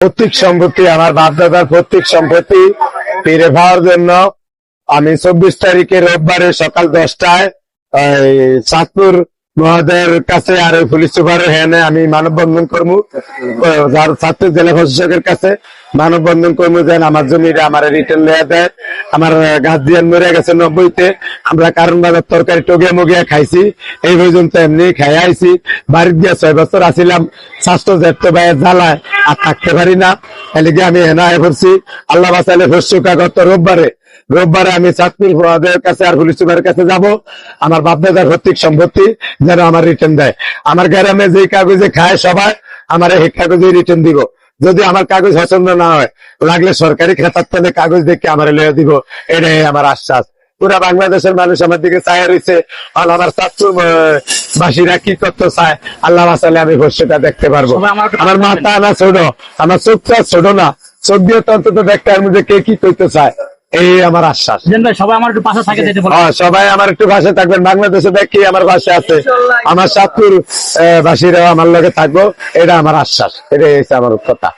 পৈতৃক সম্পত্তি, আমার বাপদাদার পৈতৃক সম্পত্তি ফিরে পাওয়ার জন্য আমি 24 তারিখে রোববারে সকাল 10টায় চাঁদপুর মহোদয়ের কাছে আর পুলিশ সুপারের হ্যানে আমি মানববন্ধন করবো, চাঁদপুর জেলা প্রশাসকের কাছে মানববন্ধন করবো যেন আমার জমিটা আমার রিটার্ন লেয়া দেয়। আমার গাছ দিয়ে মরে গেছে 90-তে, আমরা কারণ বাজার তরকারি টগিয়া মগিয়া খাইছি, এই পর্যন্ত এমনি খাই আইছি। বাড়ির দিয়ে 6 বছর আসিলাম, স্বাস্থ্য যেতে বাইরে জ্বালায় আর থাকতে পারি না, এদিকে আমি হেনা হয়ে পড়ছি। আল্লাহ বাঁচালে ফসুকা গত রোববারে আমি চাঁদপুর মহোদয়ের কাছে আর পুলিশ সুপারের কাছে যাব, আমার বাপদাদার পৈতৃক সম্পত্তি যেন আমার রিটার্ন দেয়। আমার গ্রামে যে কাগজে খায় সবাই আমার এই কাগজে রিটার্ন দিব। যদি আমার কাগজ পছন্দ না হয়, লাগলে সরকারি খাতার থেকে কাগজ দেখে আমার লয়ে দিব, এটাই আমার আশ্বাস। পুরা বাংলাদেশের মানুষ আমার দিকে চায় রয়েছে, আমার চাঁদপুর বাসীরা কি করতে চায়, আল্লাহ বাঁচালে আমি ভবিষ্যৎটা দেখতে পারবো। আমার মাথা না ছোট, আমার চোখটা ছোট না, চোখ দিয়ে তো অন্তত দেখতে আর মধ্যে কে কি করতে চায়, এই আমার আশ্বাস। সবাই আমার একটু পাশে থাকে, সবাই আমার একটু পাশে থাকবেন। বাংলাদেশে দেখি আমার পাশে আছে, আমার চাঁদপুর বাসীরাও আমার লগে থাকবো, এটা আমার আশ্বাস, এটাই হচ্ছে আমার কথা।